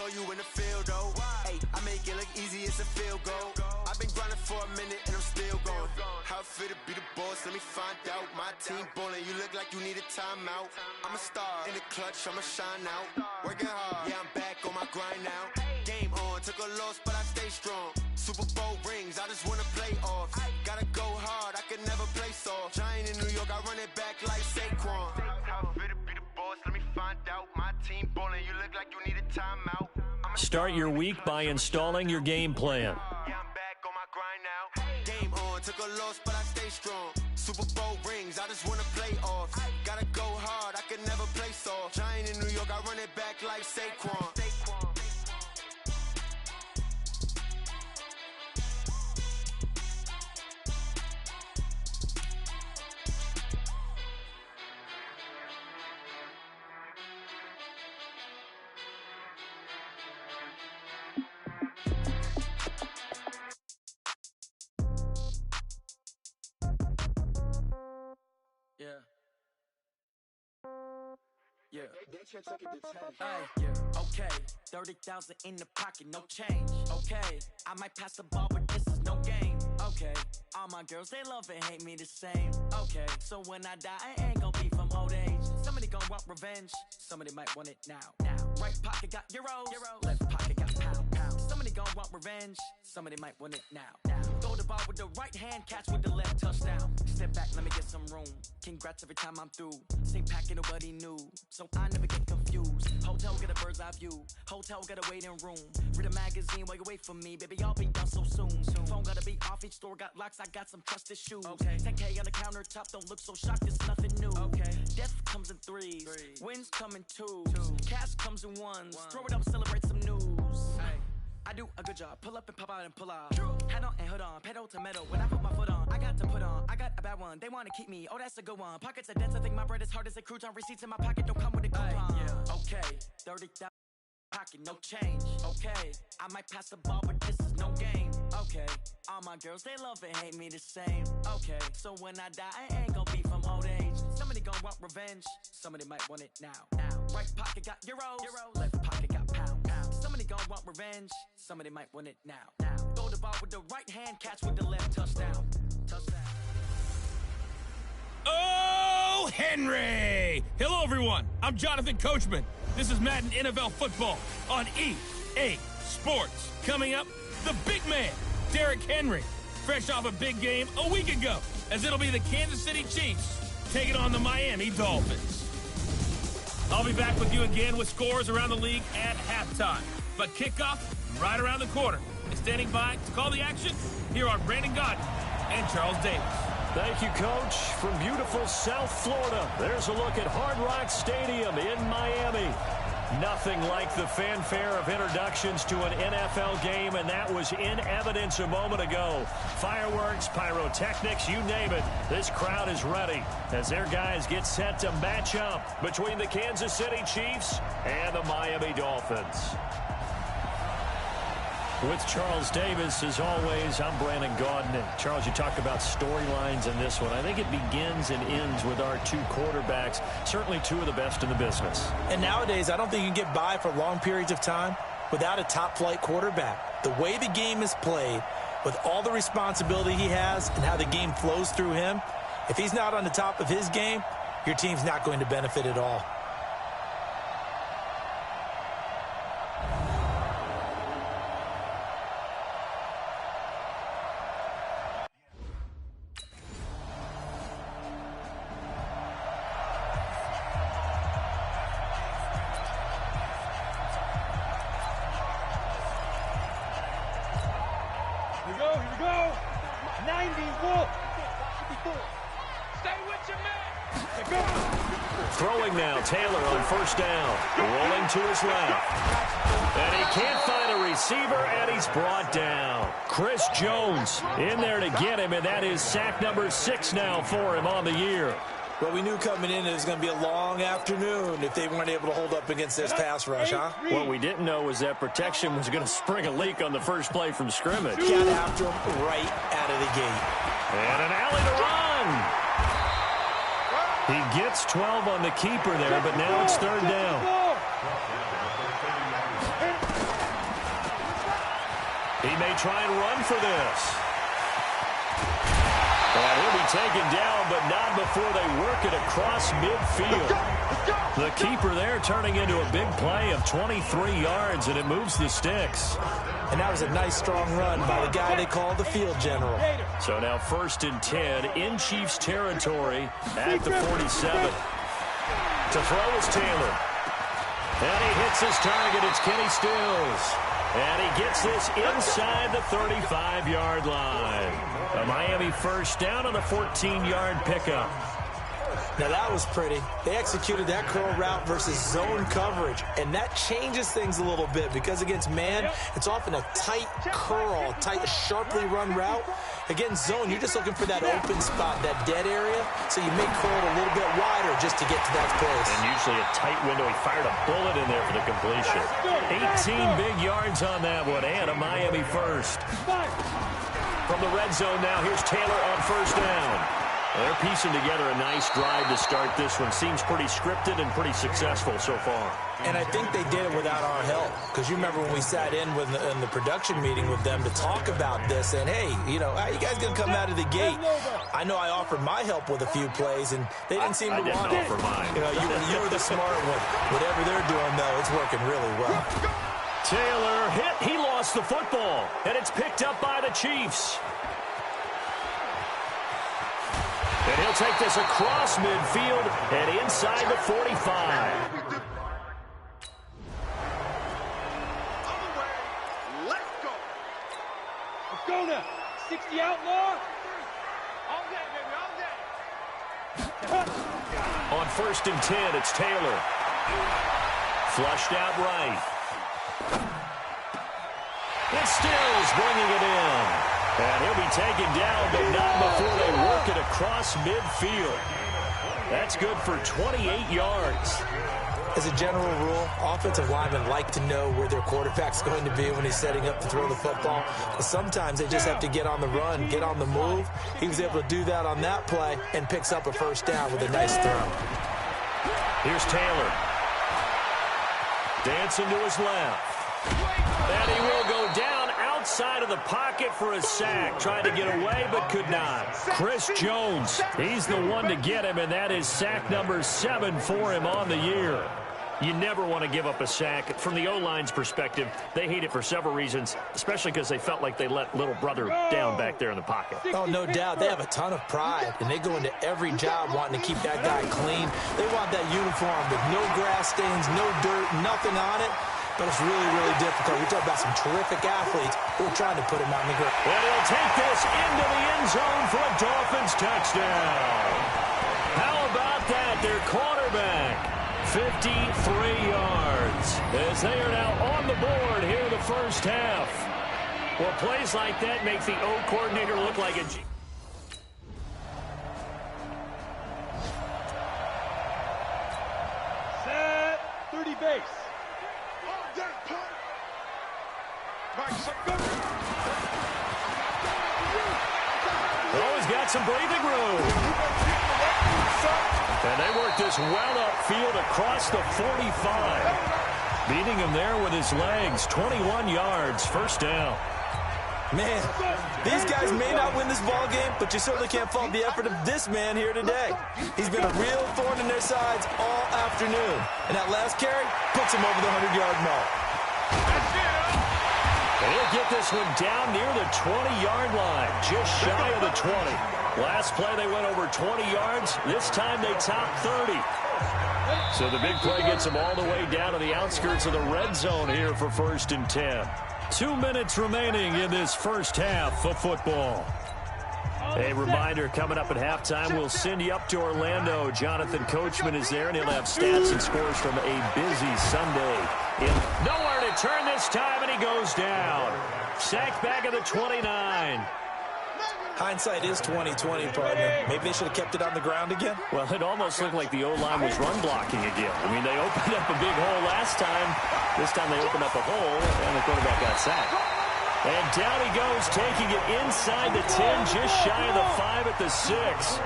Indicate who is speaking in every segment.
Speaker 1: saw you in the field, though. Hey, I make it look easy, it's a field goal. I've been grinding for a minute and I'm still going. How it feel to be the boss, let me find out. My team ballin', you look like you need a timeout. I'm a star in the clutch, I'ma shine out. Working hard, yeah, I'm back on my grind now. Game on, took a loss, but I stay strong. Super Bowl rings, I just wanna play off. Gotta go hard, I can never play soft. Giant in New York, I run it back like Saquon. How it feel to be the boss, let me find out. My team ballin', you look like you need a timeout.
Speaker 2: Start your week by installing your game plan.
Speaker 1: Yeah, I'm back on my grind now. Game on, took a loss, but I stay strong. Super Bowl rings, I just wanna play off. Gotta go hard, I can never play soft. Giant in New York, I run it back like Saquon.
Speaker 3: Okay, 30,000 in the pocket, no change. Okay, I might pass the ball, but this is no game. Okay, all my girls, they love and hate me the same. Okay, so when I die, I ain't gonna be from old age. Somebody gonna want revenge, somebody might want it now. Right pocket got euros, left pocket got pound. Somebody gonna want revenge, somebody might want it now. Throw the ball with the right hand, catch with the left, touchdown. Step back, let me get some room. Congrats every time I'm through. Same packet, nobody knew, so I never get confused. Hotel get a bird's eye view. Hotel got a waiting room. Read a magazine while you wait for me, baby. I'll be done so soon. Phone gotta be off. Each store got locks. I got some trusted shoes. Okay. 10K on the countertop. Don't look so shocked. It's nothing new. Okay. Death comes in threes. Wins come in twos. Cash comes in ones. Throw it up, celebrate some news. Hey. I do a good job. Pull up and pop out and pull off. Hat on and hood on. Pedal to metal. When I put my foot on, I got to put on. I got a bad one. They want to keep me. Oh, that's a good one. Pockets are dense. I think my bread is hard as a crouton. Receipts in my pocket don't come with a coupon. Okay. 30,000 pocket, no change. Okay. I might pass the ball, but this is no game. Okay. All my girls, they love and hate me the same. Okay. So when I die, I ain't gonna be from old age. Somebody gonna want revenge. Somebody might want it now. Right pocket got euros. Left pocket got pound. Somebody gon' want revenge. Somebody might want it now. Throw the ball with the right hand, catch with the left, touchdown.
Speaker 4: Oh, Henry! Hello, everyone. I'm Jonathan Coachman. This is Madden NFL Football on EA Sports. Coming up, the big man, Derrick Henry, fresh off a big game a week ago, as it'll be the Kansas City Chiefs taking on the Miami Dolphins. I'll be back with you again with scores around the league at halftime. But kickoff right around the corner. And standing by to call the action, here are Brandon Gaudin and Charles Davis.
Speaker 2: Thank you, Coach. From beautiful South Florida, there's a look at Hard Rock Stadium in Miami. Nothing like the fanfare of introductions to an NFL game, and that was in evidence a moment ago. Fireworks, pyrotechnics, you name it. This crowd is ready as their guys get set to match up between the Kansas City Chiefs and the Miami Dolphins. With Charles Davis, as always, I'm Brandon Gaudin. And Charles, you talk about storylines in this one. I think it begins and ends with our two quarterbacks, certainly two of the best in the business.
Speaker 5: And nowadays, I don't think you can get by for long periods of time without a top-flight quarterback. The way the game is played, with all the responsibility he has and how the game flows through him, if he's not on the top of his game, your team's not going to benefit at all.
Speaker 2: Throwing now, Taylor on first down. Rolling to his left. And he can't find a receiver, and he's brought down. Chris Jones in there to get him, and that is sack number 6 now for him on the year.
Speaker 5: Well, we knew coming in it was going to be a long afternoon if they weren't able to hold up against this pass rush, huh?
Speaker 2: What we didn't know was that protection was going to spring a leak on the first play from scrimmage.
Speaker 5: Got after him right out of the gate.
Speaker 2: And an alley to run. He gets 12 on the keeper there, but now it's third down. He may try and run for this. And he'll be taken down, but not before they work it across midfield. The keeper there turning into a big play of 23 yards, and it moves the sticks.
Speaker 5: And that was a nice, strong run by the guy they call the field general.
Speaker 2: So now 1st and 10 in Chiefs territory at the 47. To throw is Taylor. And he hits his target. It's Kenny Stills. And he gets this inside the 35-yard line. A Miami first down on a 14-yard pickup.
Speaker 5: Now that was pretty. They executed that curl route versus zone coverage, and that changes things a little bit because against man, it's often a tight curl, tight, sharply run route. Against zone, you're just looking for that open spot, that dead area, so you may curl it a little bit wider just to get to that place.
Speaker 2: And usually a tight window. He fired a bullet in there for the completion. 18 big yards on that one, and a Miami first. From the red zone now, here's Taylor on first down. They're piecing together a nice drive to start this one. Seems pretty scripted and pretty successful so far.
Speaker 5: And I think they did it without our help. Because you remember when we sat in the production meeting with them to talk about this. And, hey, you know, how you guys going to come out of the gate? I know I offered my help with a few plays, and they didn't seem to want it.
Speaker 2: I didn't offer mine.
Speaker 5: You know, you were the smart one. Whatever they're doing, though, it's working really well.
Speaker 2: Taylor hit. He lost the football. And it's picked up by the Chiefs. And he'll take this across midfield and inside the 45.
Speaker 6: Let's go. Let's go now. 60 outlaw. All day, baby, all day.
Speaker 2: On 1st and 10, it's Taylor. Flushed out right. And Stills bringing it in. And he'll be taken down, but not before they work it across midfield. That's good for 28 yards.
Speaker 5: As a general rule, offensive linemen like to know where their quarterback's going to be when he's setting up to throw the football. But sometimes they just have to get on the run, get on the move. He was able to do that on that play and picks up a first down with a nice throw.
Speaker 2: Here's Taylor. Dancing to his left. And he will go down outside of the pocket for a sack. Tried to get away, but could not. Chris Jones, he's the one to get him, and that is sack number 7 for him on the year. You never want to give up a sack. From the O-line's perspective, they hate it for several reasons, especially because they felt like they let little brother down back there in the pocket.
Speaker 5: Oh, no doubt. They have a ton of pride, and they go into every job wanting to keep that guy clean. They want that uniform with no grass stains, no dirt, nothing on it. But it's really, really difficult. We're talking about some terrific athletes who are trying to put him on the ground.
Speaker 2: And he'll take this into the end zone for a Dolphins touchdown. How about that? Their quarterback, 53 yards, as they are now on the board here in the first half. Well, plays like that make the O coordinator look like a G.
Speaker 6: Set 30 base.
Speaker 2: Oh, he's got some breathing room. And they work this well upfield across the 45. Beating him there with his legs. 21 yards, first down.
Speaker 5: Man, these guys may not win this ball game, but you certainly can't fault the effort of this man here today. He's been a real thorn in their sides all afternoon. And that last carry puts him over the 100-yard mark.
Speaker 2: And he'll get this one down near the 20-yard line, just shy of the 20. Last play, they went over 20 yards. This time, they topped 30. So the big play gets them all the way down to the outskirts of the red zone here for 1st and 10. 2 minutes remaining in this first half of football. A reminder, coming up at halftime, we'll send you up to Orlando. Jonathan Coachman is there, and he'll have stats and scores from a busy Sunday. Nowhere to turn this time, and he goes down. Sacked back at the 29.
Speaker 5: Hindsight is 20/20, partner. Maybe they should have kept it on the ground again.
Speaker 2: Well, it almost looked like the O-line was run blocking again. I mean, they opened up a big hole last time. This time they opened up a hole, and the quarterback got sacked. And down he goes, taking it inside the 10, just shy of the 5 at the 6.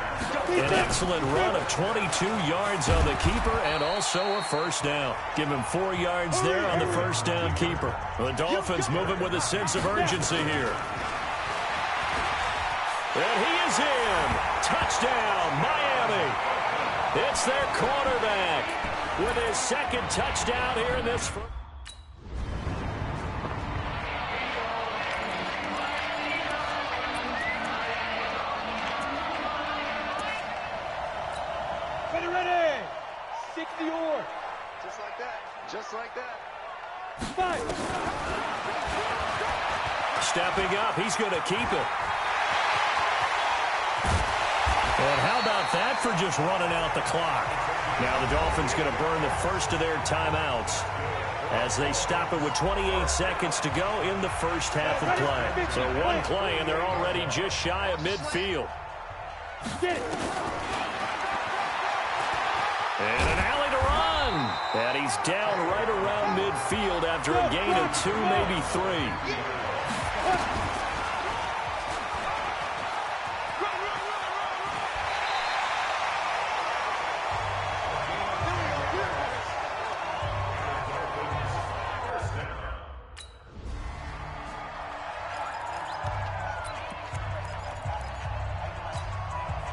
Speaker 2: An excellent run of 22 yards on the keeper and also a first down. Give him 4 yards there on the first down keeper. The Dolphins moving with a sense of urgency here. And he is in. Touchdown, Miami. It's their quarterback with his second touchdown here in this first.
Speaker 6: Ready. 60 or.
Speaker 1: Just like that. Just like that.
Speaker 6: 5.
Speaker 2: Stepping up, he's going to keep it. And how about that for just running out the clock? Now the Dolphins going to burn the first of their timeouts as they stop it with 28 seconds to go in the first half of play. So one play, and they're already just shy of midfield. And an alley to run. And he's down right around midfield after a gain of 2, maybe 3.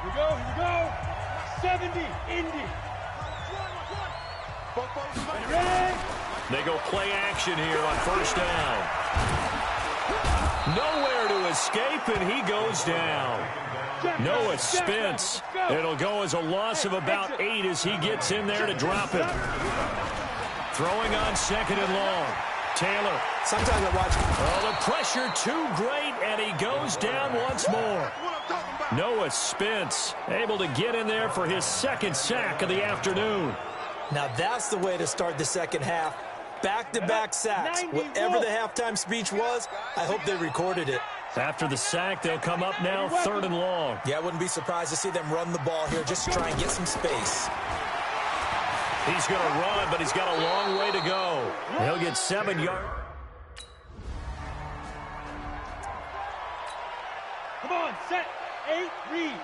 Speaker 6: Here we go. 70, Indy. Ready?
Speaker 2: They go play action here on first down. Nowhere to escape, and he goes down. Noah Spence. It'll go as a loss of about 8 as he gets in there to drop it. Throwing on second and long. Taylor.
Speaker 5: Sometimes I watch.
Speaker 2: Oh, the pressure too great, and he goes down once more. Noah Spence able to get in there for his second sack of the afternoon.
Speaker 5: Now that's the way to start the second half. Back-to-back sacks. Whatever the halftime speech was, I hope they recorded it.
Speaker 2: After the sack, they'll come up now third and long.
Speaker 5: Yeah, I wouldn't be surprised to see them run the ball here just to try and get some space.
Speaker 2: He's going to run, but he's got a long way to go. He'll get 7 yards.
Speaker 6: Come on, set, 8, read.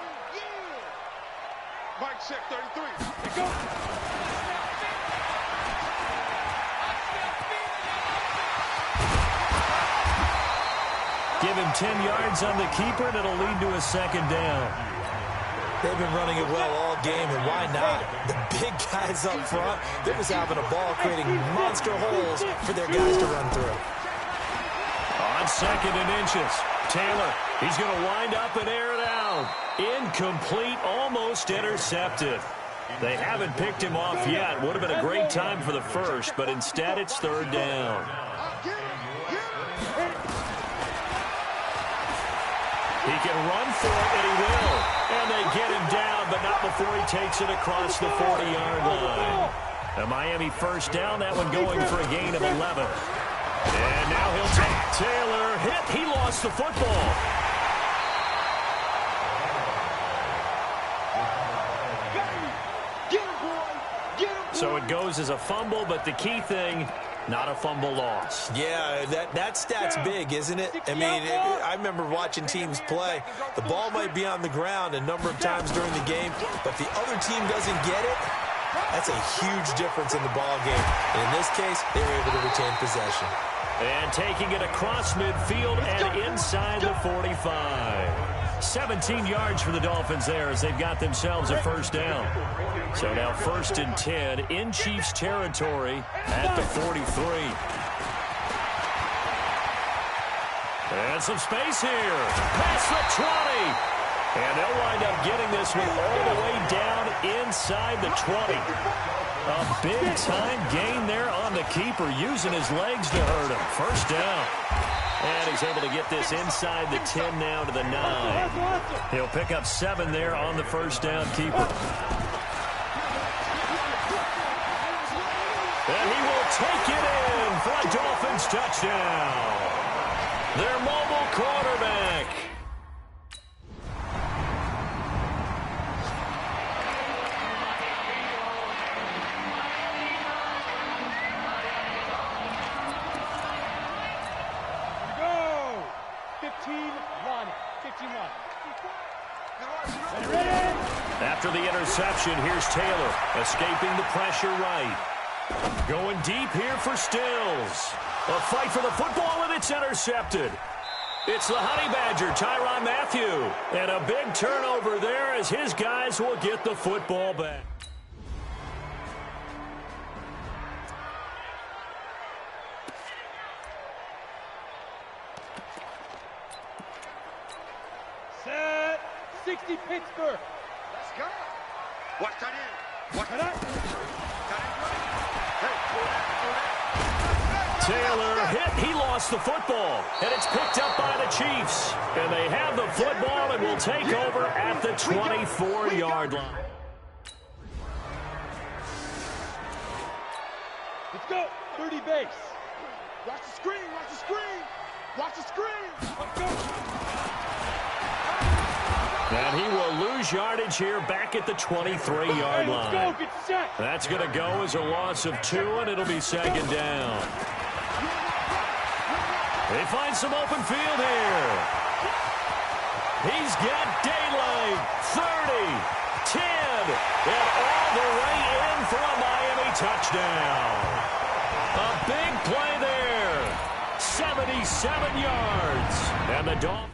Speaker 1: Mike check 33.
Speaker 6: Let's go.
Speaker 2: Give him 10 yards on the keeper, and it'll lead to a second down.
Speaker 5: They've been running it well all game, and why not? The big guys up front, they're just having a ball, creating monster holes for their guys to run through.
Speaker 2: On second and inches, Taylor, he's going to wind up and air it out. Incomplete, almost intercepted. They haven't picked him off yet. Would have been a great time for the first, but instead it's third down. He can run for it, and he will. And they get him down, but not before he takes it across the 40-yard line. A Miami first down, that one going for a gain of 11. And now he'll take Taylor. Hit. He lost the football. So it goes as a fumble, but the key thing, not a fumble loss.
Speaker 5: Yeah, that stat's big, isn't it? I mean, I remember watching teams play. The ball might be on the ground a number of times during the game, but if the other team doesn't get it, that's a huge difference in the ball game. And in this case, they were able to retain possession.
Speaker 2: And taking it across midfield and inside the 45. 17 yards for the Dolphins there as they've got themselves a first down. So now first and 10 in Chiefs territory at the 43. And some space here. Past the 20. And they'll wind up getting this one all the way down inside the 20. A big-time gain there on the keeper, using his legs to hurt him. First down. And he's able to get this inside the 10 now to the 9. He'll pick up 7 there on the first down keeper. And he will take it in for a Dolphins touchdown. Their mobile quarterback. After the interception, here's Taylor, escaping the pressure right. Going deep here for Stills. A fight for the football, and it's intercepted. It's the Honey Badger, Tyrann Mathieu. And a big turnover there as his guys will get the football back.
Speaker 6: Set. 60 Pittsburgh.
Speaker 7: Let's go. Watch that in. Watch
Speaker 6: that.
Speaker 2: Taylor hit. He lost the football. And it's picked up by the Chiefs. And they have the football and will take over at the 24-yard line.
Speaker 6: Let's go. 30 base.
Speaker 7: Watch the screen. Watch the screen. Watch the screen.
Speaker 6: Let's go.
Speaker 2: And he will lose yardage here back at the 23-yard line.
Speaker 6: Let's go. Get set.
Speaker 2: That's going to go as a loss of 2, and it'll be second down. They find some open field here. He's got daylight. 30, 10, and all the way in for a Miami touchdown. A big play there. 77 yards. And the Dolphins.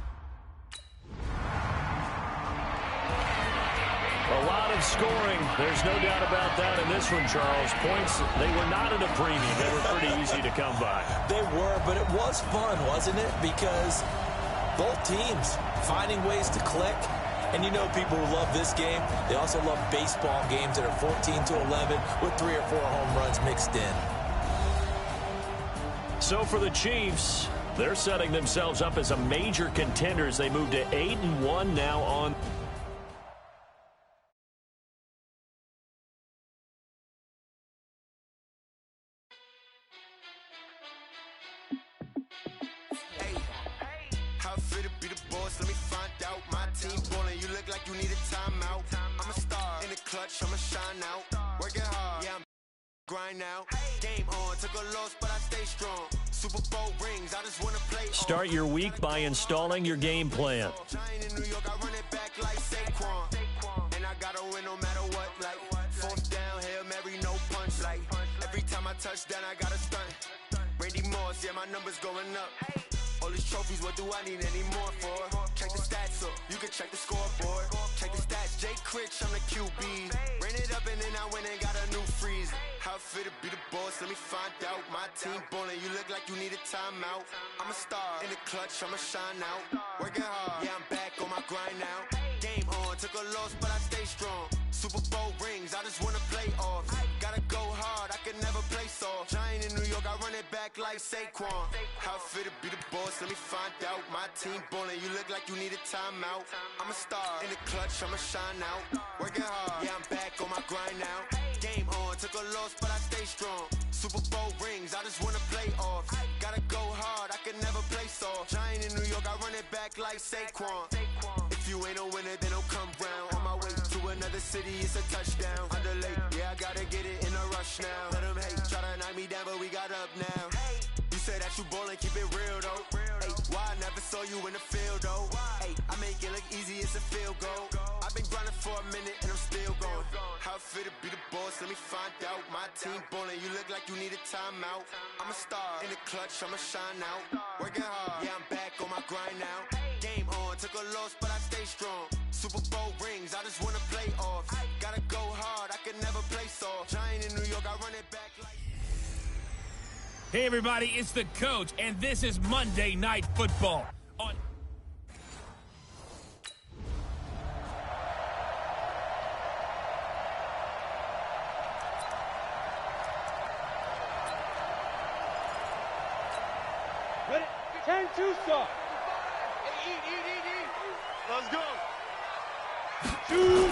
Speaker 2: A lot of scoring. There's no doubt about that in this one, Charles. Points, they were not in a premium. They were pretty easy to come by.
Speaker 5: They were, but it was fun, wasn't it? Because both teams finding ways to click. And you know people who love this game, they also love baseball games that are 14-11 with 3 or 4 home runs mixed in.
Speaker 2: So for the Chiefs, they're setting themselves up as a major contender as they move to 8-1 now on.
Speaker 1: Let me find out. My team ballin', you look like you need a timeout. I'm a star in the clutch, I'ma shine out. Working hard, yeah, I'm grind now. Game on, took a loss, but I stay strong. Super Bowl rings, I just wanna play.
Speaker 2: Start your week by installing your game plan.
Speaker 1: Giant in New York, I run it back like Saquon. And I gotta win no matter what, like 4th down, Hail Mary, no punch. Like every time I touch down, I gotta stunt. Randy Moss, yeah, my numbers going up. All these trophies, what do I need any more for? Check the stats up, you can check the scoreboard. Check the stats, Jay Critch, I'm the QB. Ran it up and then I went and got a new freeze. How fit to be the boss, let me find out. My team ballin', you look like you need a timeout. I'm a star in the clutch, I'ma shine out. Working hard, yeah, I'm back on my grind now. Game on, took a loss, but I stay strong. Super Bowl rings, I just wanna play off. Gotta go hard, I can never play soft. Giant in New York, I run it back like Saquon. How fit to be the boss, let me find out. My team ballin', you look like you need a timeout. I'm a star in the clutch, I'ma shine out. Working hard, yeah, I'm back on my grind now. Game on, took a loss, but I stay strong. Super Bowl rings, I just wanna play off. Gotta go hard, I can never play soft. Giant in New York, I run it back like Saquon. If you ain't a winner, then don't come round. On my way to another city, it's a touchdown. Underlay, yeah, I gotta get it in a rush now. Let them hate, try to knock me down, but we got up now. You say that you ballin', keep it real though. Ay, why I never saw you in the field though? Ay, I make it look easy, it's a field goal. I've been grinding for a minute and I'm still going. How fit to be the boss, let me find out. My team ballin', you look like you need a timeout. I'm a star in the clutch, I'ma shine out. Working hard, yeah, I'm back on my grind now. Game on, took a loss, but I stay strong. Super Bowl rings, I just wanna play off. Gotta go hard, I can never play soft. Giant in New York, I run it back like.
Speaker 4: Hey, everybody, it's the coach, and this is Monday Night Football.
Speaker 6: Ready? 10 Tucson.
Speaker 7: Let's go.
Speaker 6: Shoot.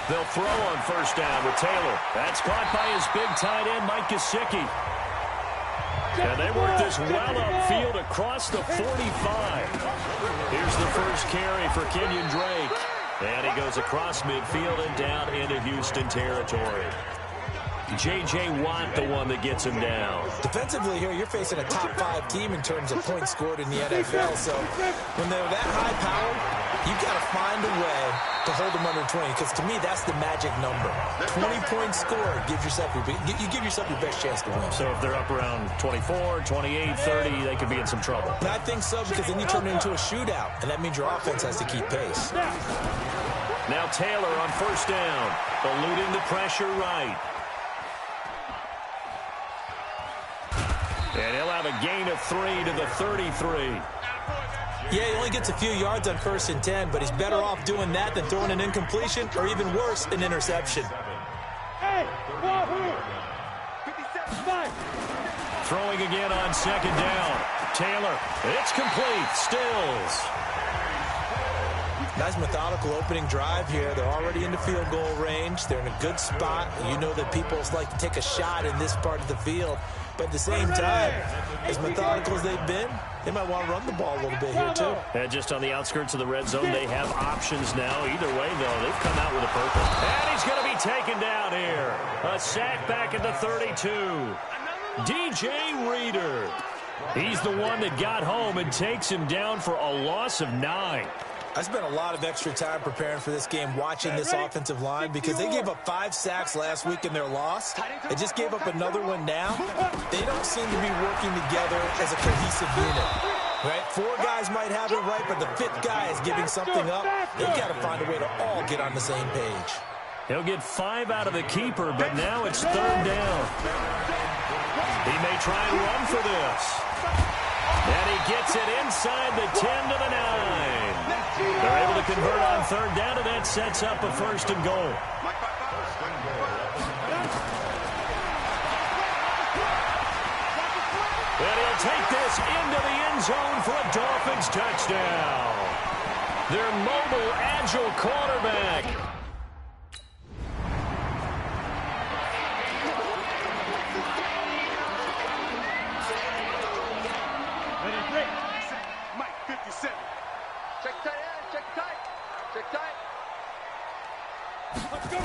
Speaker 2: They'll throw on first down with Taylor. That's caught by his big tight end, Mike Gesicki. And they work this well upfield across the 45. Here's the first carry for Kenyon Drake. And he goes across midfield and down into Houston territory. J.J. Watt, the one that gets him down.
Speaker 5: Defensively here, you're facing a top 5 team in terms of points scored in the NFL. So when they're that high powered, You've got to find a way to hold them under 20, because to me, that's the magic number. 20-point score gives yourself you give yourself your best chance to win.
Speaker 2: So if they're up around 24, 28, 30, they could be in some trouble.
Speaker 5: And I think so, because then you turn it into a shootout, and that means your offense has to keep pace.
Speaker 2: Now Taylor on first down, eluding the pressure right. And he'll have a gain of 3 to the 33.
Speaker 5: Yeah, he only gets a few yards on 1st and 10, but he's better off doing that than throwing an incompletion, or even worse, an interception.
Speaker 6: Hey, Wahoo! 57.
Speaker 2: Throwing again on 2nd down. Taylor, it's complete. Stills.
Speaker 5: Nice methodical opening drive here. They're already into field goal range. They're in a good spot. You know that people like to take a shot in this part of the field. But at the same time, as methodical as they've been, they might want to run the ball a little bit here, too.
Speaker 2: And just on the outskirts of the red zone, they have options now. Either way, though, they've come out with a purple. And he's going to be taken down here. A sack back at the 32. DJ Reader. He's the one that got home and takes him down for a loss of 9.
Speaker 5: I spent a lot of extra time preparing for this game, watching this offensive line, because they gave up 5 sacks last week in their loss. They just gave up another one now. They don't seem to be working together as a cohesive unit. Right? 4 guys might have it right, but the 5th guy is giving something up. They've got to find a way to all get on the same page.
Speaker 2: He'll get 5 out of the keeper, but now it's 3rd down. He may try and run for this. And he gets it inside the 10 to the 9. They're able to convert on 3rd down, and that sets up a 1st and goal. And he'll take this into the end zone for a Dolphins touchdown. Their mobile, agile quarterback.
Speaker 7: Mike 57. Check tight end, check tight. Check tight. Let's go.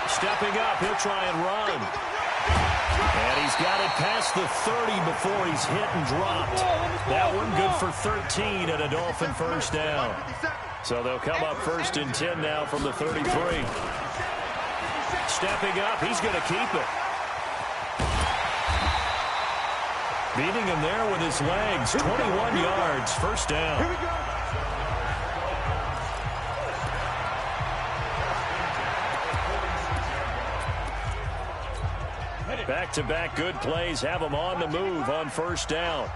Speaker 2: Stepping up, he'll try and run. And he's got it past the 30 before he's hit and dropped. That one good for 13 and a Dolphin 1st down. So they'll come up 1st and 10 now from the 33. Stepping up, he's going to keep it. Beating him there with his legs. 21 yards, 1st down.
Speaker 7: Here we go.
Speaker 2: Back-to-back good plays have him on the move on 1st down.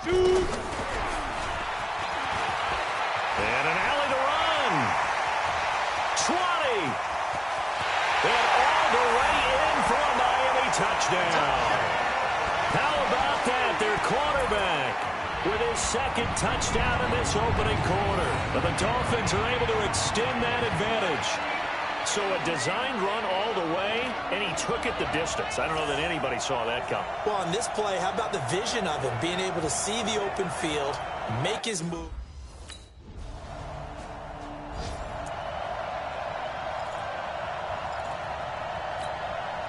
Speaker 2: And an alley to run. 20. And all the way in for a Miami touchdown. How about that? Their quarterback with his 2nd touchdown in this opening quarter. But the Dolphins are able to extend that advantage. So a designed run all the way, and he took it the distance. I don't know that anybody saw that coming.
Speaker 5: Well, on this play, how about the vision of him, being able to see the open field, make his move.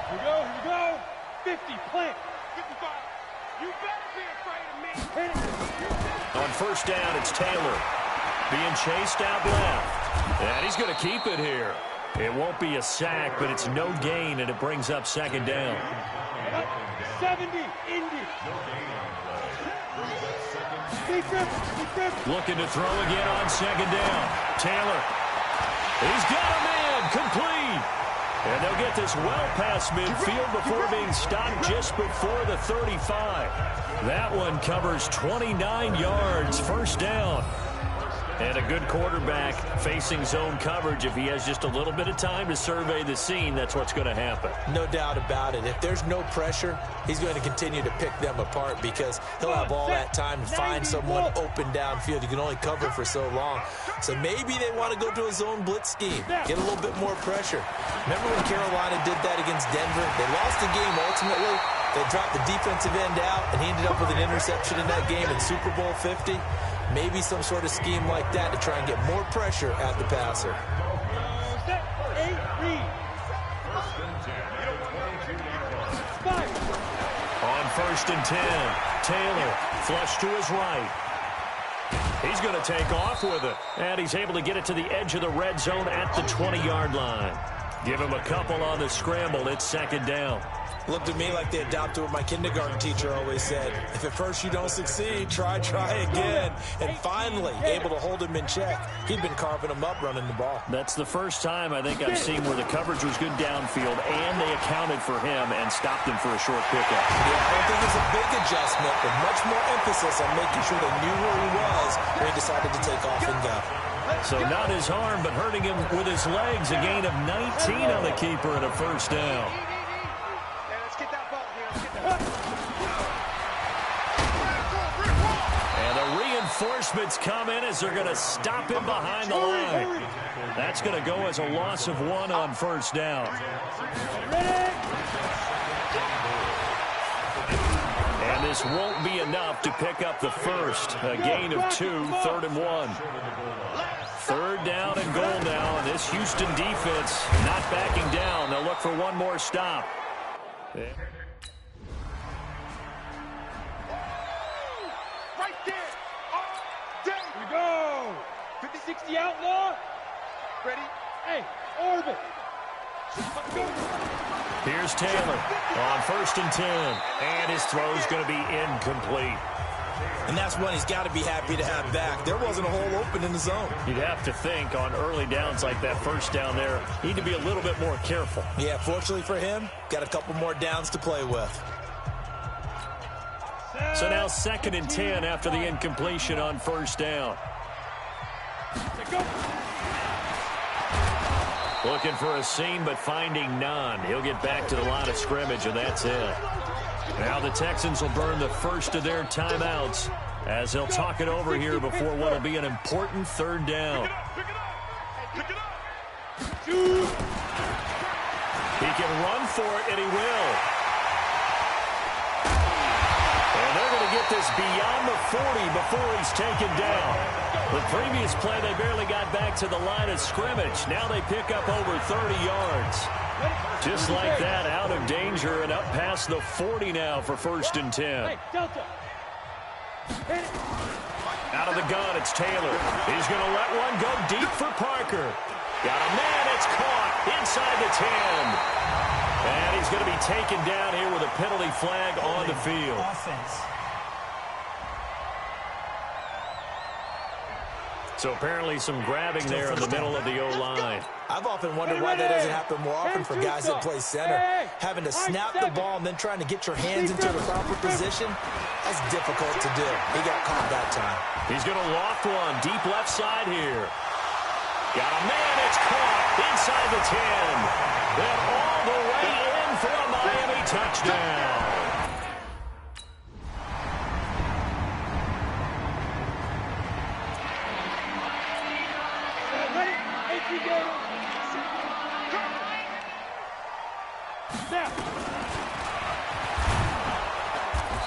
Speaker 6: Here we go. 50, plant.
Speaker 7: 55. You better be afraid of me.
Speaker 6: Hit it.
Speaker 2: On 1st down, it's Taylor being chased out left. And he's going to keep it here. It won't be a sack, but it's no gain, and it brings up 2nd down.
Speaker 6: 70, Indy.
Speaker 2: Looking to throw again on 2nd down. Taylor. He's got a man, complete. And they'll get this well past midfield before being stopped just before the 35. That one covers 29 yards, 1st down. And a good quarterback facing zone coverage. If he has just a little bit of time to survey the scene, that's what's going to happen.
Speaker 5: No doubt about it. If there's no pressure, he's going to continue to pick them apart, because he'll have all that time to find someone open downfield. You can only cover for so long. So maybe they want to go to a zone blitz scheme, get a little bit more pressure. Remember when Carolina did that against Denver? They lost the game ultimately. They dropped the defensive end out, and he ended up with an interception in that game in Super Bowl 50. Maybe some sort of scheme like that to try and get more pressure at the passer.
Speaker 2: On 1st and 10, Taylor flush to his right. He's going to take off with it. And he's able to get it to the edge of the red zone at the 20-yard line. Give him a couple on the scramble. It's second down.
Speaker 5: Looked to me like they adopted what my kindergarten teacher always said. If at first you don't succeed, try again. And finally, able to hold him in check. He'd been carving him up running the ball.
Speaker 2: That's the first time I think I've seen where the coverage was good downfield, and they accounted for him and stopped him for a short pickup.
Speaker 5: Yeah, I don't think it's a big adjustment, but much more emphasis on making sure they knew where he was when he decided to take off and go.
Speaker 2: So not his arm, but hurting him with his legs. A gain of 19 on the keeper and a first down. And the reinforcements come in as they're going to stop him behind the line. That's going to go as a loss of 1 on first down. And this won't be enough to pick up the first. A gain of 2, 3rd and 1. Third down and goal now, and this Houston defense not backing down. They'll look for one more stop.
Speaker 6: Right there. Here we go. 50-60 outlaw. Ready? Hey, orbit.
Speaker 2: Here's Taylor on 1st and 10. And his throw's going to be incomplete.
Speaker 5: And that's one he's got to be happy to have back. There wasn't a hole open in the zone.
Speaker 2: You'd have to think on early downs like that first down there, need to be a little bit more careful.
Speaker 5: Yeah, fortunately for him, got a couple more downs to play with.
Speaker 2: So now 2nd and 10 after the incompletion on first down. Looking for a seam, but finding none. He'll get back to the line of scrimmage, and that's it. Now the Texans will burn the first of their timeouts as they'll talk it over here before what will be an important 3rd down. He can run for it, and he will. And they're going to get this beyond the 40 before he's taken down. The previous play, they barely got back to the line of scrimmage. Now they pick up over 30 yards. Just like that, out of danger and up past the 40 now for 1st and 10. Out of the gun, it's Taylor. He's going to let one go deep for Parker. Got a man, it's caught inside the 10. And he's going to be taken down here with a penalty flag on the field. So apparently some grabbing there in the middle of the O-line.
Speaker 5: I've often wondered why that doesn't happen more often for guys that play center. Having to snap the ball and then trying to get your hands into the proper position, that's difficult to do. He got caught that time.
Speaker 2: He's going to loft one deep left side here. Got a man, it's caught inside the 10. Then all the way in for a Miami touchdown.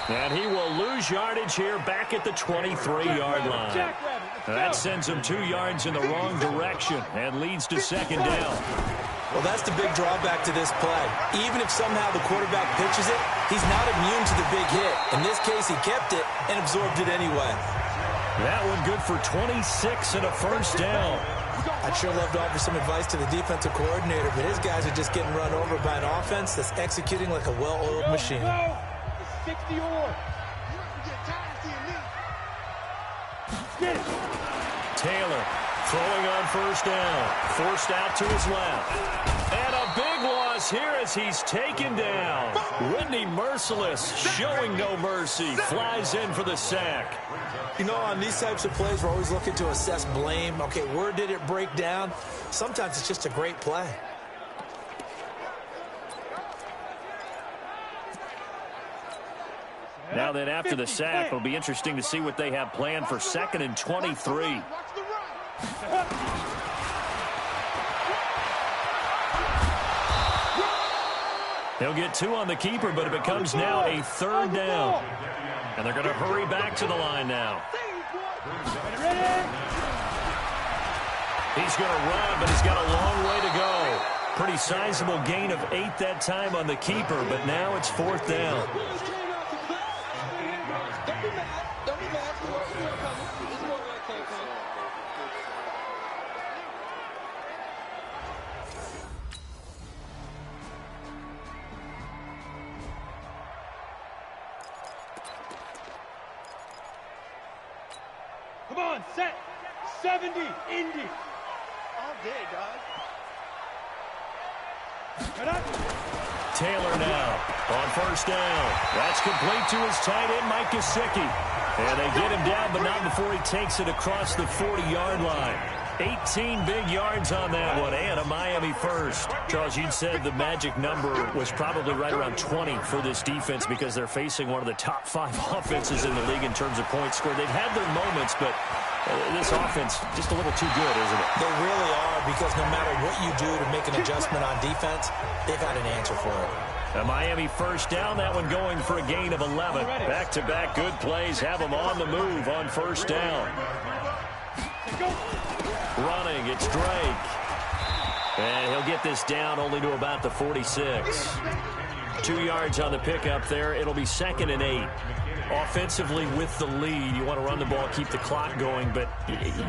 Speaker 2: And he will lose yardage here back at the 23-yard line. That sends him 2 yards in the wrong direction and leads to 2nd down.
Speaker 5: Well, that's the big drawback to this play. Even if somehow the quarterback pitches it, he's not immune to the big hit. In this case, he kept it and absorbed it anyway.
Speaker 2: That one good for 26 and a 1st down.
Speaker 5: I'd sure love to offer some advice to the defensive coordinator, but his guys are just getting run over by an offense that's executing like a well-oiled machine.
Speaker 6: 60 or.
Speaker 2: Taylor throwing on 1st down. Forced out to his left. And a big loss here as he's taken down. Whitney Merciless showing no mercy. Flies in for the sack.
Speaker 5: You know, on these types of plays, we're always looking to assess blame. Okay, where did it break down? Sometimes it's just a great play.
Speaker 2: Now then, after the sack, it'll be interesting to see what they have planned for 2nd and 23. They'll get 2 on the keeper, but it becomes now a 3rd down. And they're going to hurry back to the line now. He's going to run, but he's got a long way to go. Pretty sizable gain of 8 that time on the keeper, but now it's 4th down.
Speaker 6: Come on, set. 70, Indy.
Speaker 7: All day, dog.
Speaker 6: Right up.
Speaker 2: Taylor now on first down. That's complete to his tight end, Mike Gesicki. And they get him down, but not before he takes it across the 40-yard line. 18 big yards on that one, and a Miami first. Charles, you said the magic number was probably right around 20 for this defense because they're facing one of the top 5 offenses in the league in terms of points scored. They've had their moments, but this offense just a little too good, isn't it?
Speaker 5: They really are, because no matter what you do to make an adjustment on defense, they've had an answer for it.
Speaker 2: A Miami first down, that one going for a gain of 11. Back-to-back good plays have them on the move on first down. Running, it's Drake. And he'll get this down only to about the 46. 2 yards on the pickup there. It'll be 2nd and 8. Offensively with the lead, you want to run the ball, keep the clock going, but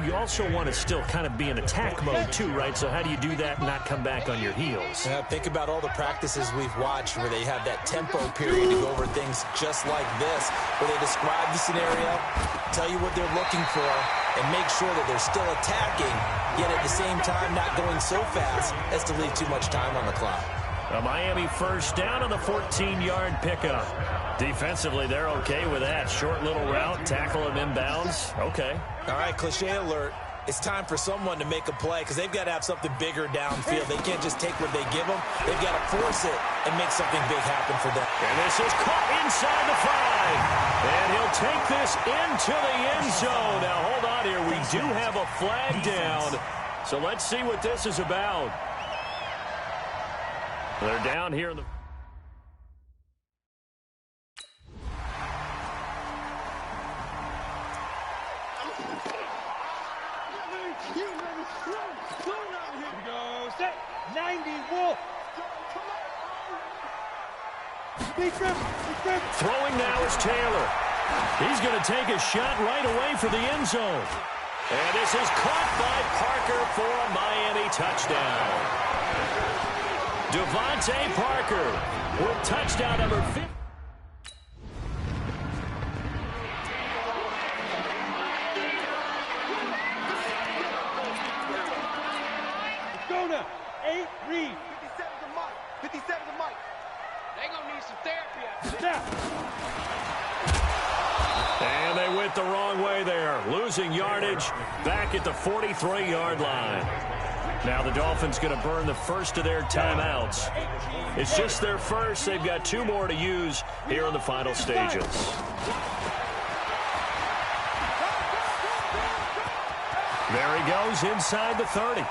Speaker 2: you also want to still kind of be in attack mode too, right? So how do you do that and not come back on your heels?
Speaker 5: Think about all the practices we've watched where they have that tempo period to go over things just like this, where they describe the scenario, tell you what they're looking for, and make sure that they're still attacking, yet at the same time not going so fast as to leave too much time on the clock.
Speaker 2: A Miami first down on the 14-yard pickup. Defensively, they're okay with that. Short little route, tackle him inbounds. Okay.
Speaker 5: All right, cliche alert. It's time for someone to make a play because they've got to have something bigger downfield. They can't just take what they give them. They've got to force it and make something big happen for them.
Speaker 2: And this is caught inside the 5. And he'll take this into the end zone. Now, hold on here. We do have a flag down. So let's see what this is about. They're down here in the...
Speaker 6: Go, set. 90, Wolf. Big rip.
Speaker 2: Throwing now is Taylor. He's going to take a shot right away for the end zone. And this is caught by Parker for a Miami touchdown. Devontae Parker with touchdown number 50.
Speaker 6: Go now. 8, Reed.
Speaker 7: 57's a mic. 57's a mic. They gonna need some therapy after this.
Speaker 6: Step.
Speaker 2: And they went the wrong way there. Losing yardage back at the 43-yard line. Now the Dolphins going to burn the first of their timeouts. It's just their first. They've got 2 more to use here in the final stages. There he goes inside the 30.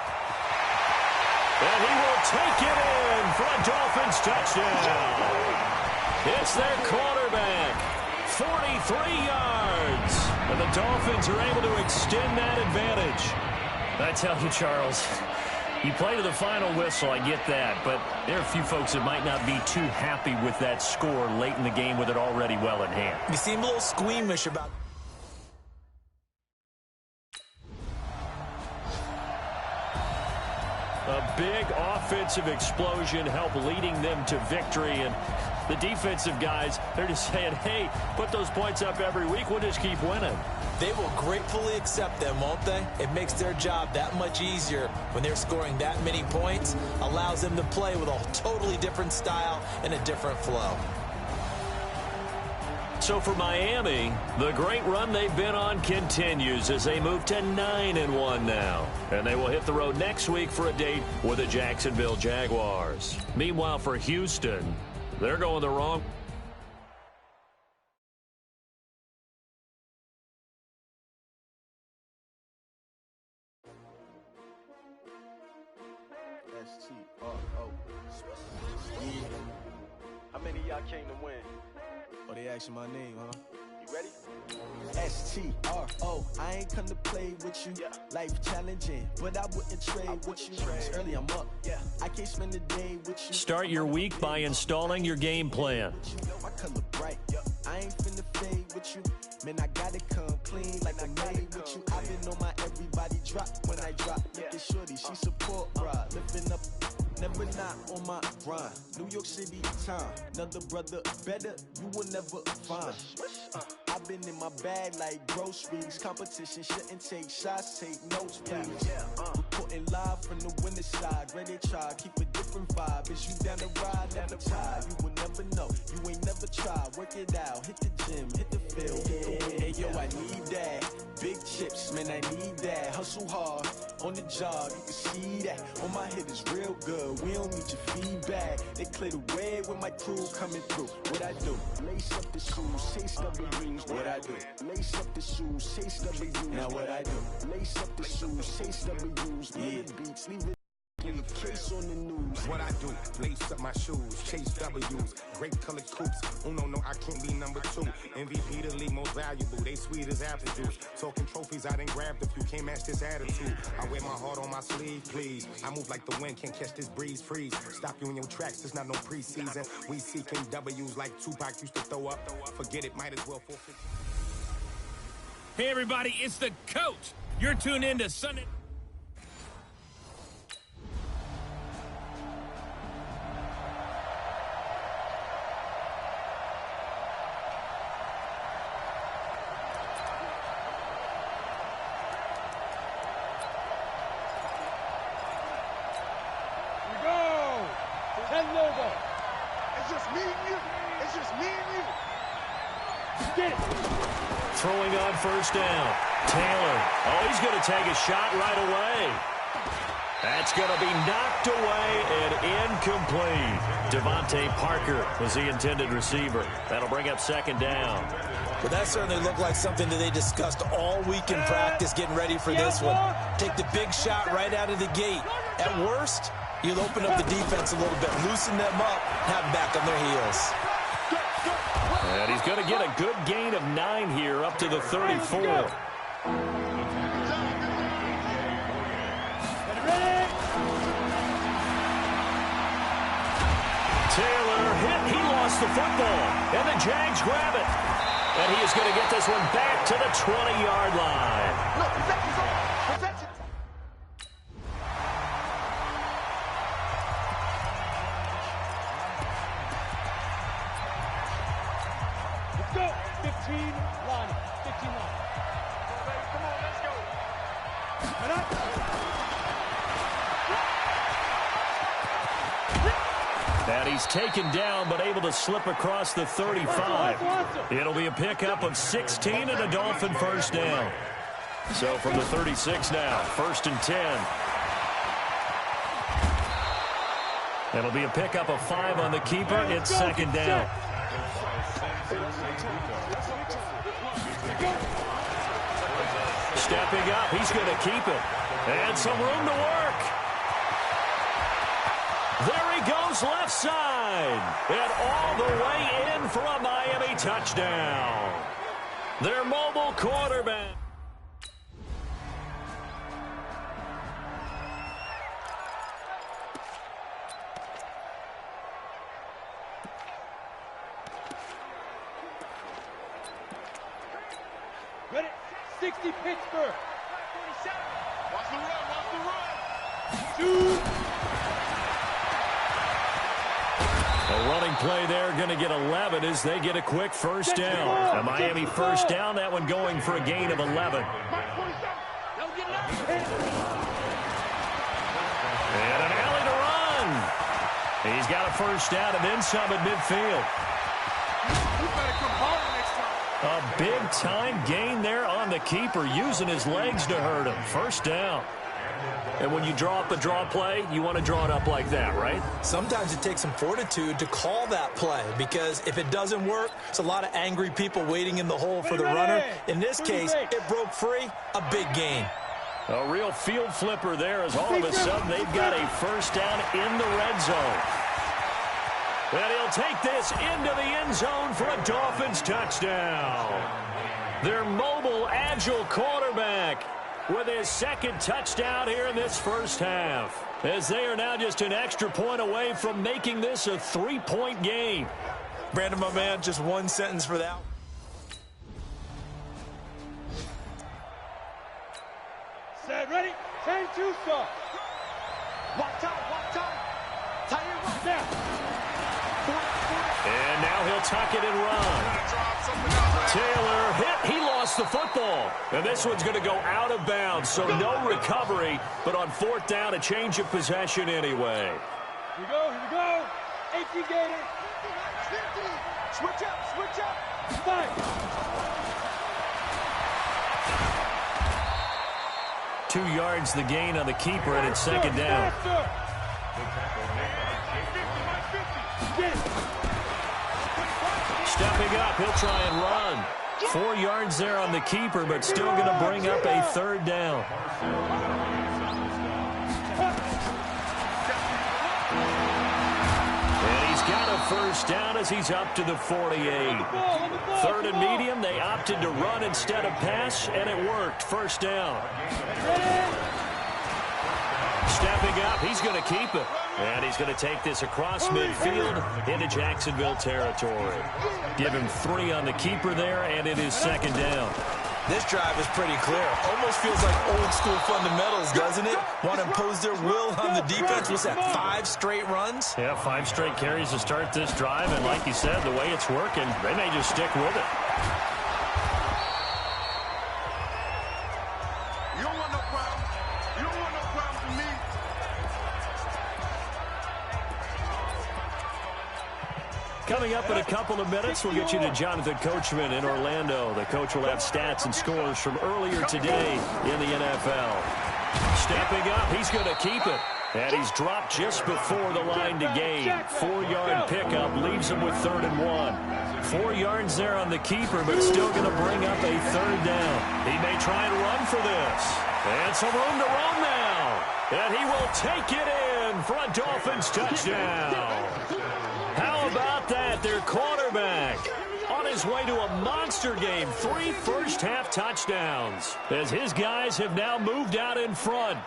Speaker 2: And he will take it in for a Dolphins touchdown. It's their quarterback. 43 yards. And the Dolphins are able to extend that advantage. I tell you, Charles, you play to the final whistle, I get that, but there are a few folks that might not be too happy with that score late in the game with it already well in hand.
Speaker 5: You seem a little squeamish about...
Speaker 2: A big offensive explosion helped leading them to victory, and the defensive guys, they're just saying, hey, put those points up every week, we'll just keep winning.
Speaker 5: They will gratefully accept them, won't they? It makes their job that much easier when they're scoring that many points, allows them to play with a totally different style and a different flow.
Speaker 2: So for Miami, the great run they've been on continues as they move to 9-1 now. And they will hit the road next week for a date with the Jacksonville Jaguars. Meanwhile, for Houston, they're going the wrong...
Speaker 8: S-T-R-O. Yeah. How many of y'all came to win? Oh, they asking my name, huh? You ready?
Speaker 9: S-T-R-O. I ain't come to play with you.
Speaker 8: Yeah.
Speaker 9: Life challenging, but I wouldn't trade with you. It's early, I'm up.
Speaker 8: Yeah.
Speaker 9: I can't spend the day with you.
Speaker 2: Start your week by installing your game plan.
Speaker 9: My color bright. I ain't finna fade with you. Man, I gotta come clean like I made with you. I've been on my everybody drop when I drop. Look at shorty, she support, bruh. Living up, never never not on my grind. New York City time. Another brother better, you will never find. I've been in my bag like groceries. Competition shouldn't take shots, take notes, please. Reporting live from the winter side. Ready to try, keep a different vibe. Is you down the ride, never tired. You will never know, you ain't never tried. Work it out, hit the gym, hit the field, hit the win. Hey yo, I need that. Big chips, man, I need that. Hustle hard, on the job, you can see that. On my hit is real good, we don't need your feedback. They clear the way when my crew coming through. What I do? Lace up the shoes, chase double rings. What I do? Lace up the shoes, chase double U's. Now what I do? Lace up the shoes, chase double U's. Yeah, beats, leave it. Case on the news.
Speaker 10: What I do, lace up my shoes, chase W's, great colored coops. Oh no, I can't be number 2. MVP the league most valuable, they sweet as apple juice. Talking trophies, I done grabbed a few, can't match this attitude. I wear my heart on my sleeve, please. I move like the wind, can't catch this breeze, freeze. Stop you in your tracks, it's not no preseason. We seeking W's like Tupac used to throw up. Forget it, might as well forfeit.
Speaker 4: Hey everybody, it's the coach. You're tuned in to Sunday.
Speaker 2: Throwing on first down. Taylor. Oh, he's going to take a shot right away. That's going to be knocked away and incomplete. Devontae Parker was the intended receiver. That'll bring up second down.
Speaker 5: Well, that certainly looked like something that they discussed all week in practice getting ready for this one. Take the big shot right out of the gate. At worst, you'll open up the defense a little bit, loosen them up, have them back on their heels.
Speaker 2: And he's going to get a good gain of 9 here up to the 34. Taylor hit. He lost the football. And the Jags grab it. And he is going to get this one back to the 20-yard line.
Speaker 7: No, protect it.
Speaker 6: Go! 15 line. 15 line.
Speaker 7: Come on, let's go.
Speaker 6: And up.
Speaker 2: And he's taken down, but able to slip across the 35. It'll be a pickup of 16 and a Dolphin first down. So from the 36 now, 1st and 10. It'll be a pickup of 5 on the keeper. It's second down. Stepping up, he's going to keep it. And some room to work. There he goes left side. And all the way in for a Miami touchdown. Their mobile quarterback.
Speaker 6: Ready? 60 Pittsburgh.
Speaker 7: Watch the run, watch the run.
Speaker 6: Two.
Speaker 2: A running play there, going to get 11 as they get a quick first down. A Miami first down, that one going for a gain of 11. And an alley to run. He's got a first down and then some at midfield.
Speaker 7: You better come harder next time.
Speaker 2: A big-time gain there on the keeper, using his legs to hurt him. First down. And when you draw up a draw play, you want to draw it up like that, right?
Speaker 5: Sometimes it takes some fortitude to call that play, because if it doesn't work, it's a lot of angry people waiting in the hole for the runner. In this case, it broke free, a big gain.
Speaker 2: A real field flipper there, as all of a sudden they've got a first down in the red zone. And he'll take this into the end zone for a Dolphins touchdown. Their mobile, agile quarterback with his second touchdown here in this first half, as they are now just an extra point away from making this a 3-point game.
Speaker 5: Brandon, my man, just one sentence for that.
Speaker 6: Set, ready? 10-2 start.
Speaker 7: Watch out, watch out.
Speaker 2: And now he'll tuck it and run. Taylor hit. He lost the football. And this one's going to go out of bounds, so no recovery. But on fourth down, a change of possession anyway.
Speaker 6: Here we go. 18 Gator. Switch up. Fight.
Speaker 2: 2 yards the gain on the keeper, and it's second down. Stepping up, he'll try and run. 4 yards there on the keeper, but still going to bring up a third down. And he's got a first down as he's up to the 48. Third and medium, they opted to run instead of pass, and it worked. First down. Stepping up, he's going to keep it. And he's going to take this across midfield into Jacksonville territory. Give him 3 on the keeper there, and it is second down.
Speaker 5: This drive is pretty clear. Almost feels like old school fundamentals, doesn't it? Want to impose their will on the defense. Was that 5 straight runs?
Speaker 2: Yeah, 5 straight carries to start this drive. And like you said, the way it's working, they may just stick with it.
Speaker 10: You don't want no problem. You don't want no problem from me.
Speaker 2: Coming up in a couple of minutes, we'll get you to Jonathan Coachman in Orlando. The coach will have stats and scores from earlier today in the NFL. Stepping up, he's going to keep it. And he's dropped just before the line to gain. 4-yard pickup leaves him with 3rd and 1. 4 yards there on the keeper, but still going to bring up a third down. He may try and run for this. And some room to run now. And he will take it in for a Dolphins touchdown. How about that? Their quarterback on his way to a monster game. 3 first-half touchdowns as his guys have now moved out in front.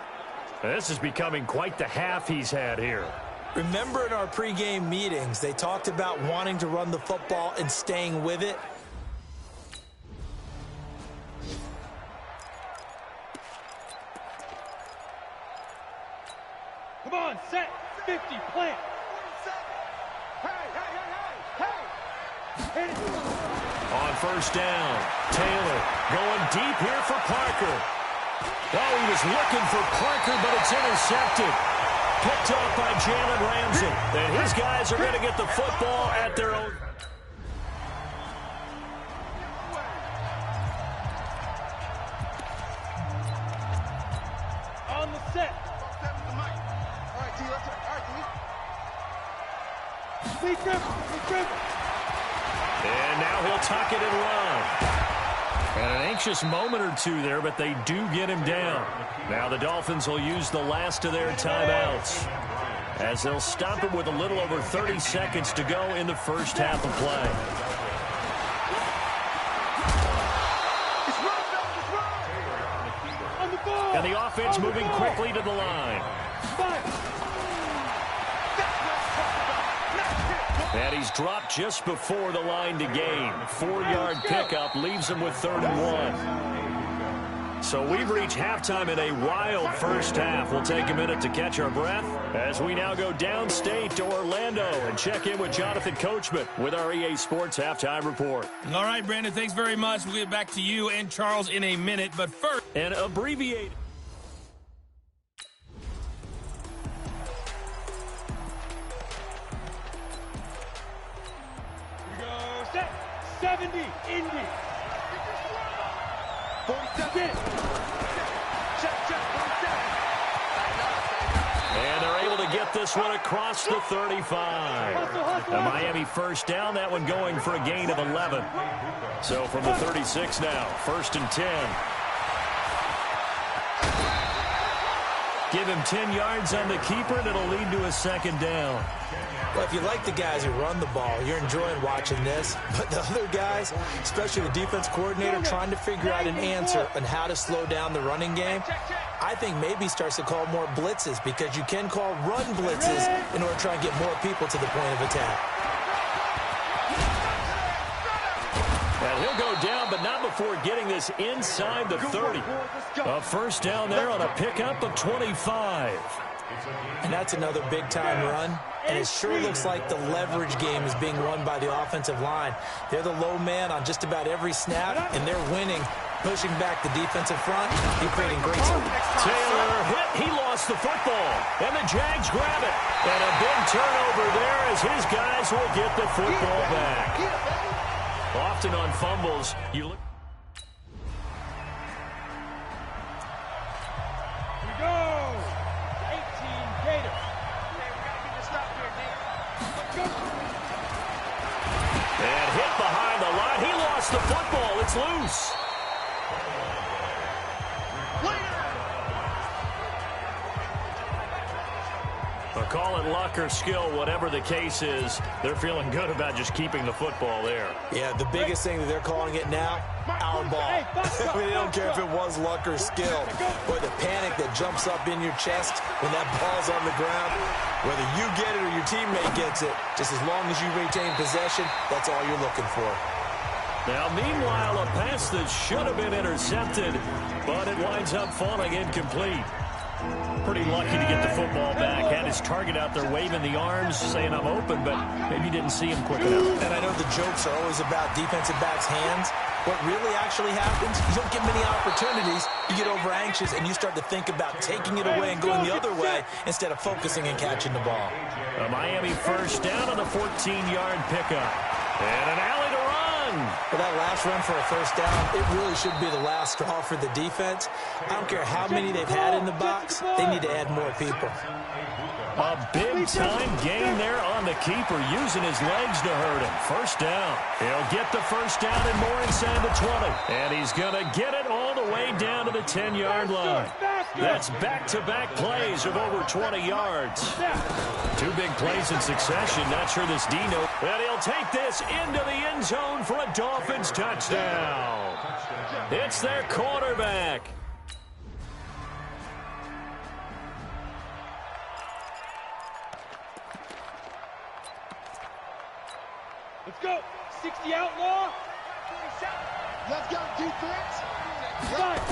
Speaker 2: This is becoming quite the half he's had here.
Speaker 5: Remember in our pregame meetings, they talked about wanting to run the football and staying with it.
Speaker 6: Come on, set, 50, plant.
Speaker 2: On first down, Taylor going deep here for Parker. Oh, he was looking for Parker, but it's intercepted. Picked off by Jalen Ramsey. And his guys are going to get the football at their own.
Speaker 6: On the set.
Speaker 10: All right, D, let's
Speaker 6: Speed grip.
Speaker 2: And now he'll tuck it and run. And an anxious moment or two there, but they do get him down. Now the Dolphins will use the last of their timeouts as they'll stop him with a little over 30 seconds to go in the first half of play. And the offense moving quickly to the line. And he's dropped just before the line to gain. 4-yard pickup leaves him with 3rd and 1. So we've reached halftime in a wild first half. We'll take a minute to catch our breath as we now go downstate to Orlando and check in with Jonathan Coachman with our EA Sports Halftime Report.
Speaker 4: All right, Brandon, thanks very much. We'll get back to you and Charles in a minute. But first,
Speaker 2: an abbreviated.
Speaker 6: Set, 70, Indy. 47.
Speaker 2: And they're able to get this one across the 35. A Miami first down, that one going for a gain of 11. So from the 36 now, 1st and 10. Give him 10 yards on the keeper, and it'll lead to a second down.
Speaker 5: Well, if you like the guys who run the ball, you're enjoying watching this. But the other guys, especially the defense coordinator, trying to figure out an answer on how to slow down the running game, I think maybe starts to call more blitzes, because you can call run blitzes in order to try and get more people to the point of attack.
Speaker 2: And he'll go down, but not before getting this inside the 30. A first down there on a pickup of 25.
Speaker 5: And that's another big-time run. And it sure looks like the leverage game is being won by the offensive line. They're the low man on just about every snap, and they're winning, pushing back the defensive front and creating great space.
Speaker 2: Taylor hit. He lost the football. And the Jags grab it. And a big turnover there as his guys will get the football back. Often on fumbles, you look.
Speaker 6: Here we go. 18 Gators.
Speaker 2: And hit behind the line. He lost the football. It's loose. Call it luck or skill, whatever the case is, they're feeling good about just keeping the football there.
Speaker 5: Yeah, the biggest thing that they're calling it now, our ball. I mean, they don't care if it was luck or skill. Boy, the panic that jumps up in your chest when that ball's on the ground, whether you get it or your teammate gets it, just as long as you retain possession, that's all you're looking for.
Speaker 2: Now, meanwhile, a pass that should have been intercepted, but it winds up falling incomplete. Pretty lucky to get the football back. Had his target out there waving the arms, saying I'm open, but maybe didn't see him quick enough.
Speaker 5: And I know the jokes are always about defensive backs' hands. What really actually happens, you don't get many opportunities. You get over anxious, and you start to think about taking it away and going the other way instead of focusing and catching the ball.
Speaker 2: A Miami first down on the 14-yard pickup. And an alley to run.
Speaker 5: For that last run for a first down, it really should be the last straw for the defense. I don't care how many they've had in the box. They need to add more people.
Speaker 2: A big-time gain there on the keeper, using his legs to hurt him. First down. He'll get the first down and more inside the 20. And he's going to get it all the way down to the 10-yard line. That's back-to-back plays of over 20 yards. Two big plays in succession. Not sure this Dino. And he'll take this into the end zone for a Dolphins touchdown. It's their quarterback.
Speaker 6: Let's go. 60 outlaw.
Speaker 7: Let's go, defense.
Speaker 6: Right.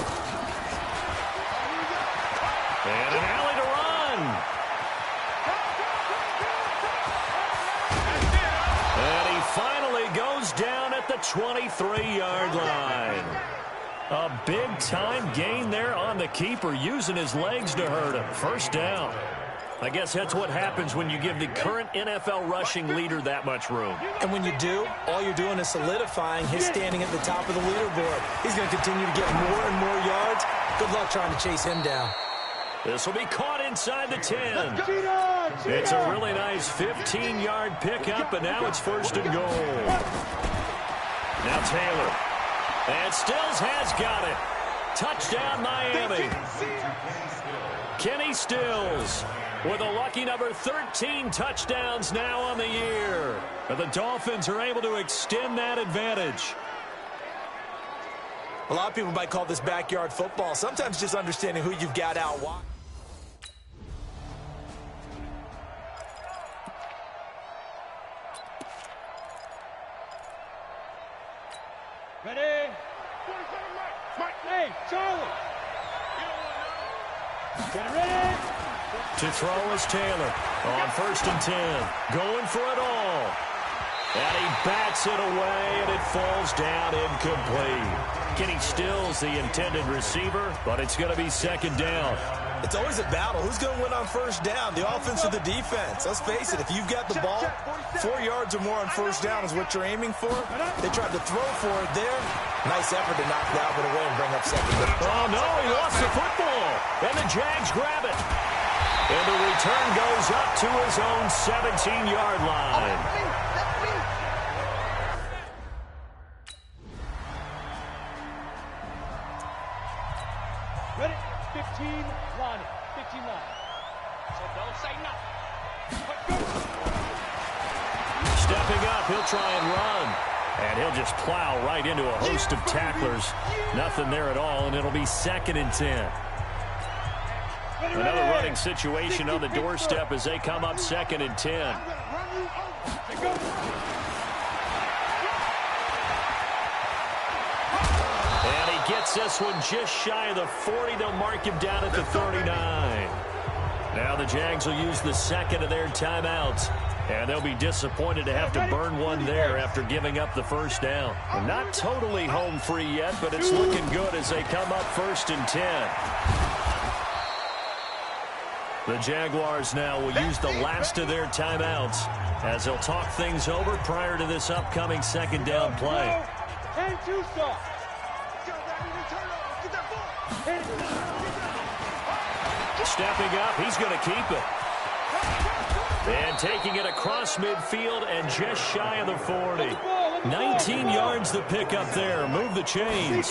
Speaker 2: And an alley to run. And he finally goes down at the 23-yard line. A big-time gain there on the keeper, using his legs to hurt him. First down. I guess that's what happens when you give the current NFL rushing leader that much room.
Speaker 5: And when you do, all you're doing is solidifying his standing at the top of the leaderboard. He's going to continue to get more and more yards. Good luck trying to chase him down.
Speaker 2: This will be caught inside the 10. It's a really nice 15-yard pickup, and now it's first and goal. Now Taylor. And Stills has got it. Touchdown, Miami. Kenny Stills with a lucky number 13 touchdowns now on the year. But the Dolphins are able to extend that advantage.
Speaker 5: A lot of people might call this backyard football. Sometimes just understanding who you've got out wide.
Speaker 6: Ready? Hey, Charlie. Get ready.
Speaker 2: To throw is Taylor on first and 10. Going for it all. And he bats it away, and it falls down incomplete. Kenny Stills, the intended receiver, but it's going to be second down.
Speaker 5: It's always a battle. Who's going to win on first down, the offense or the defense? Let's face it, if you've got the ball, 4 yards or more on first down is what you're aiming for. They tried to throw for it there. Nice effort to knock that one away and bring up second down.
Speaker 2: Oh, no, he lost the football. And the Jags grab it. And the return goes up to his own 17-yard line.
Speaker 6: Ready? 15 line. 15 line. So don't say nothing.
Speaker 2: Stepping up, he'll try and run. And he'll just plow right into a host of tacklers. Nothing there at all, and it'll be second and 10. Another running situation on the doorstep as they come up second and 10. And he gets this one just shy of the 40. They'll mark him down at the 39. Now the Jags will use the second of their timeouts. And they'll be disappointed to have to burn one there after giving up the first down. And not totally home free yet, but it's looking good as they come up 1st and 10. The Jaguars now will use the last of their timeouts as they'll talk things over prior to this upcoming second down play. Stepping up, he's going to keep it. And taking it across midfield and just shy of the 40. 19 yards the pick up there. Move the chains.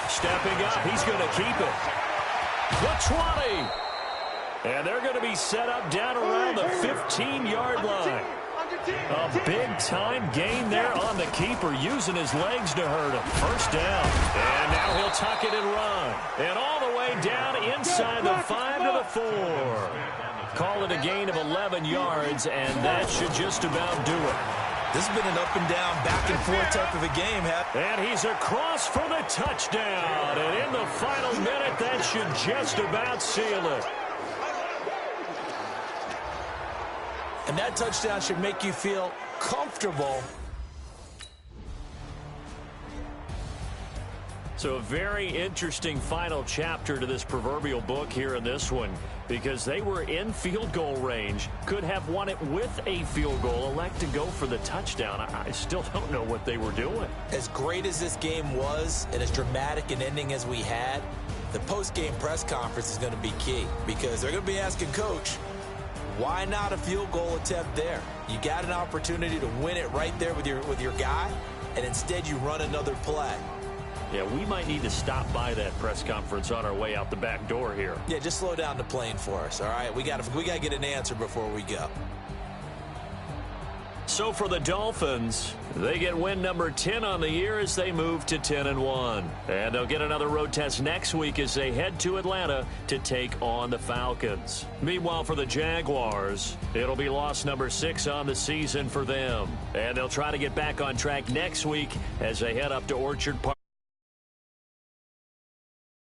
Speaker 2: Stepping up, he's going to keep it. The 20. And they're going to be set up down around the 15-yard line. A big-time gain there on the keeper, using his legs to hurt him. First down. And now he'll tuck it and run. And all the way down inside the 5 to the 4. Call it a gain of 11 yards, and that should just about do it.
Speaker 5: This has been an up and down, back and forth type of a game.
Speaker 2: And he's across for the touchdown. And in the final minute, that should just about seal it.
Speaker 5: And that touchdown should make you feel comfortable.
Speaker 2: So a very interesting final chapter to this proverbial book here in this one, because they were in field goal range, could have won it with a field goal, elect to go for the touchdown. I still don't know what they were doing.
Speaker 5: As great as this game was and as dramatic an ending as we had, the post-game press conference is going to be key, because they're going to be asking Coach, why not a field goal attempt there? You got an opportunity to win it right there with your guy, and instead you run another play.
Speaker 2: Yeah, we might need to stop by that press conference on our way out the back door here.
Speaker 5: Yeah, just slow down the plane for us, all right? We got to get an answer before we go.
Speaker 2: So for the Dolphins, they get win number 10 on the year as they move to 10-1. And they'll get another road test next week as they head to Atlanta to take on the Falcons. Meanwhile, for the Jaguars, it'll be loss number 6 on the season for them. And they'll try to get back on track next week as they head up to Orchard Park.